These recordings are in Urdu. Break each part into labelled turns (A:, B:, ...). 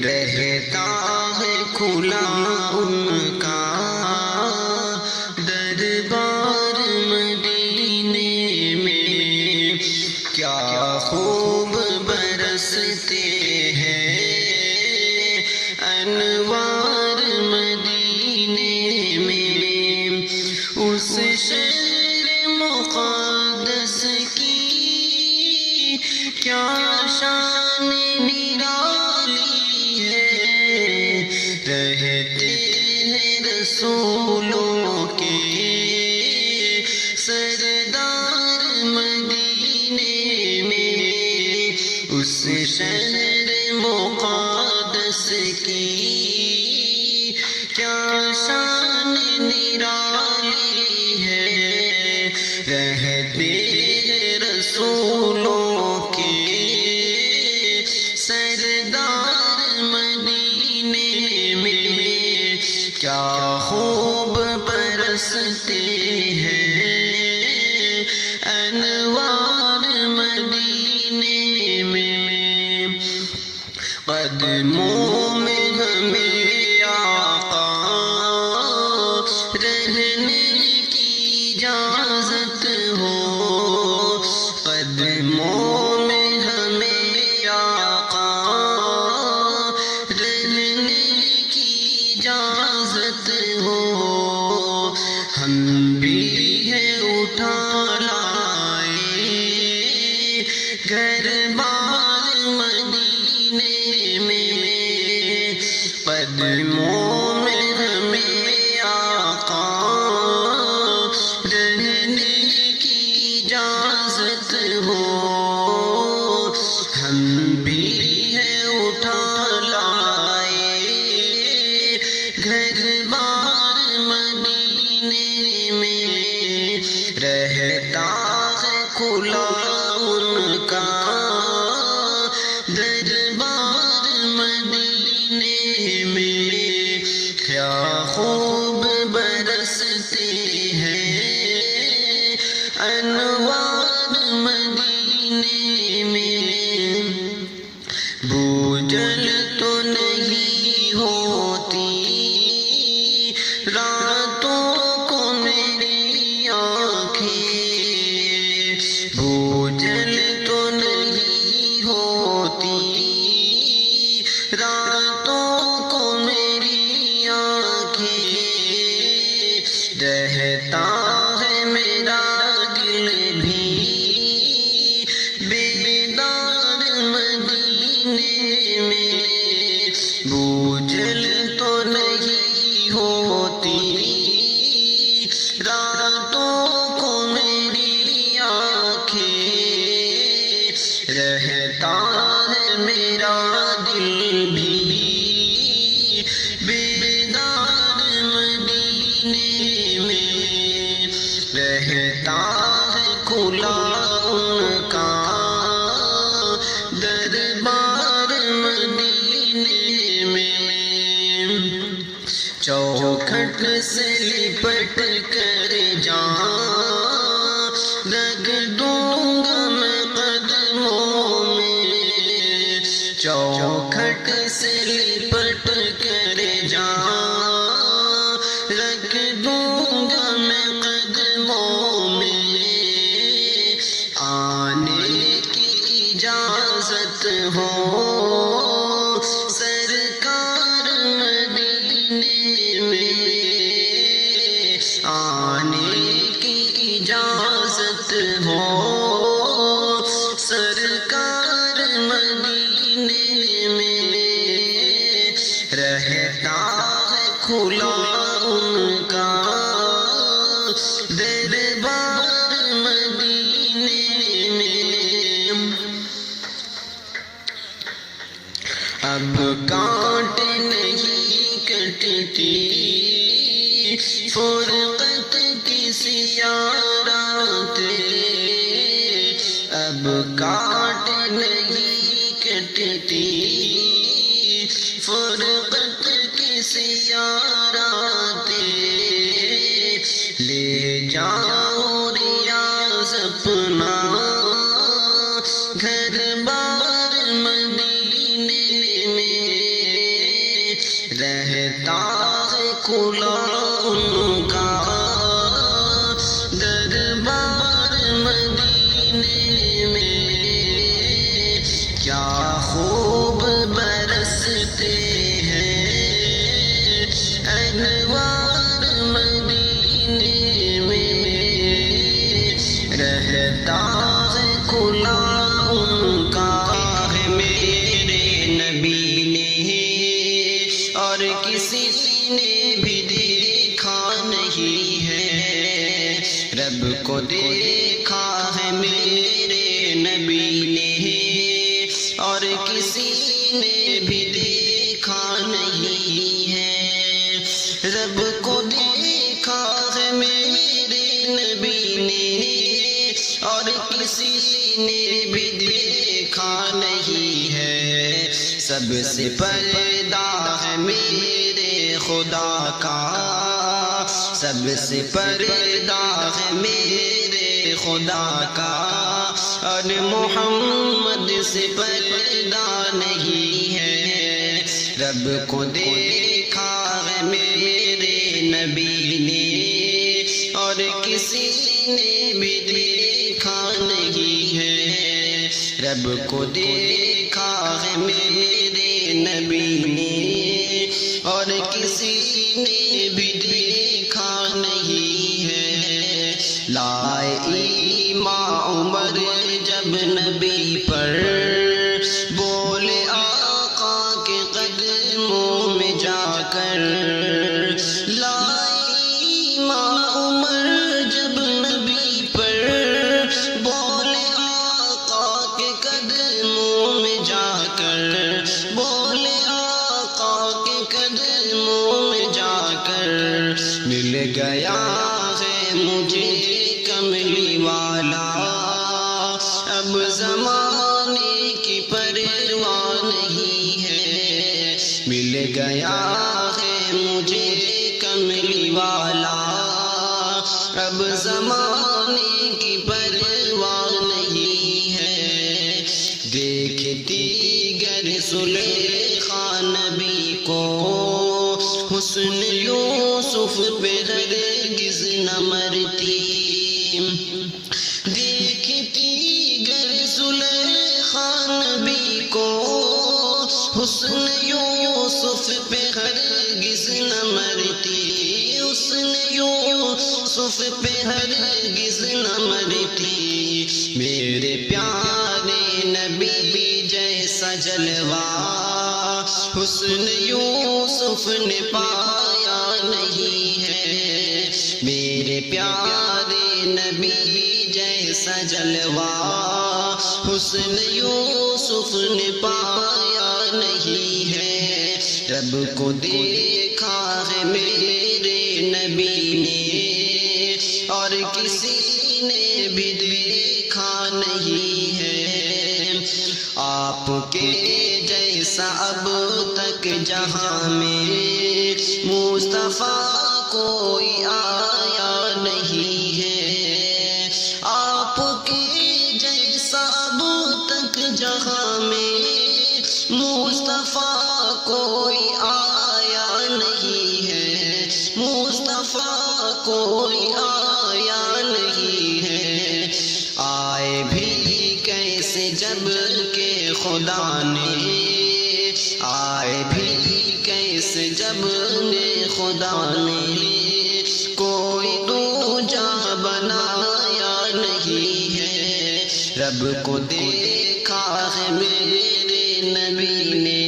A: رہتا ہے کھلا ان کا دربار مدینے میں، کیا خوب برستے ہیں انوار مدینے میں، اس شہر مقدس کی کیا شان نرالی ہے، رہتے ہیں رسولوں کے سردار مدینے میں، اس شہر مقدس کی کیا شان نرالی ہے، رہتے ہیں رسولوں کے سردار مدینے میں، کیا خوب برستے ہیں انوار مدینے میں، قدموں میں ہمیں آقا رہنے کی اجازت ہو، قدموں میں ہمیں آقا رہنے کی اجازت ہو، ہم بھی ہے اٹھا لائے گھر بار مدینے میں، قدموں میں ہمیں آقا رہنے کی اجازت ہو، ہم بھی ہے اٹھا لائے گھر بار مدینے میں، رہتا ہے کھلا ان کا دربار مدینے میں، کیا خوب برستے ہیں انوار مدینے میں، بوجھل تو نہیں ہوتی راتوں کو میری آنکھیں، بوجھل تو نہیں ہوتی راتوں کو میری آنکھیں، رہتا ہے میرا دل بھی بیدار مدینے میں، بوجھل تو نہیں ہوتی راتوں کو میری آنکھیں، رہتا ہے میرا دل بھی بیدار مدینے میں، رہتا ہے کھلا ان کا دربار مدینے میں، چوکھٹ سے لپٹ کر جان رکھ دوں گا میں قدموں میں، چوکھٹ سے لپٹ کر جان رکھ دوں گا میں قدموں میں، آنے کی اجازت ہو سرکار مدینے میں، آنے کی اجازت ہو سرکار مدینے میں، رہتا ہے کھلا ان کا دربار مدینے میں، اب کانٹے نہیں کٹتی فرقت کی سیاہ راتیں، اب کانٹے نہیں کٹتی فرقت کی سیاہ راتیں، لے جاؤ ریاض اپنا گھر بار مدینے میں، رہتا ہے کھلا ان کا دربار مدینے میں، کیا خوب برستے ہیں انوار مدینے میں، رہتا ہے کھلا ان کا ہے میرے نبی نے، اور کسی نے بھی دیکھا نہیں ہے، رب کو دیکھا ہے میرے نبی نے، اور کسی نے بھی دیکھا نہیں ہے، رب کو دیکھا ہے میرے نبی نے، اور کسی نے بھی دیکھا نہیں ہے، سب سے پردہ ہے میرے خدا کا، سب سے پردہ ہے میرے خدا کا، اور محمد سے پردہ نہیں ہے، رب کو دیکھا ہے میرے نبی نے، اور کسی نے بھی دیکھا نہیں ہے، رب کو دیکھا ہے میرے نبی نے، اور کسی نے بھی دیکھا نہیں ہے، لائے ایمان عمر جب نبی پر، بولے آقا کے قدموں میں جا کر، لائے ایمان عمر جب نبی پر، بولے آقا کے قدموں میں جا کر، بولے آقا کے قدموں میں جا کر، مل گیا ہے مجھے کملی والا، اب زمانے کی پرواہ نہیں ہے، مل گیا ہے مجھے کملی والا، اب زمانے کی پرواہ نہیں ہے، دیکھتی گر زلیخا نبی کو، حسن یوسف پہ ہرگز نہ مرتی، دیکھتی گر زلیخا نبی کو، حسن یوسف پہ ہرگز نہ مرتی، حسن یوسف پہ ہرگز نہ مرتی، میرے پیارے نبی جیسا جلوہ حسن یوسف نے پایا نہیں ہے، میرے پیارے نبی جیسا جلوہ حسن یوسف نے پایا نہیں ہے، رب کو دیکھا ہے میرے نبی نے، اور کسی نے بھی دیکھا نہیں ہے، آپ کے جیسا اب تک جہاں میں مصطفیٰ کوئی آیا نہیں ہے، آپ کے جیسا اب تک جہاں میں مصطفیٰ کوئی آیا نہیں ہے، مصطفیٰ کوئی آیا نہیں ہے، آئے بھی کیسے جب کہ خدا نے، آئے بھی کیسے جب نے خدا نے، کوئی دوجا بنایا نہیں ہے، رب کو دیکھا ہے میرے نبی نے،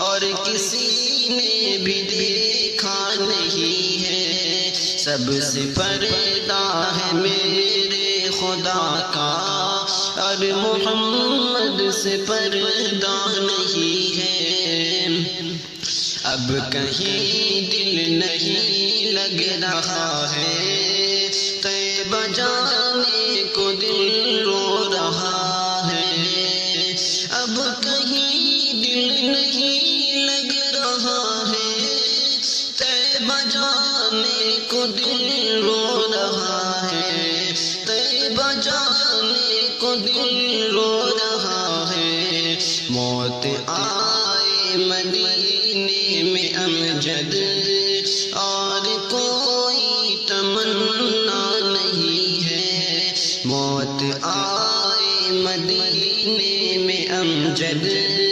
A: اور کسی نے بھی دیکھا نہیں ہے، سب سے پردہ ہے میرے خدا کا، اور محمد سے پردہ نہیں ہے، اب کہیں دل نہیں لگ رہا ہے، طیبہ جانے کو دل رو رہا ہے، اب کہیں دل نہیں لگ رہا ہے، طیبہ جانے کو دل رو رہا ہے، طیبہ جانے کو دل رو رہا ہے، موت آئے مدینے میں امجد، اور کوئی تمنا نہیں ہے، موت آئے مدینے میں امجد۔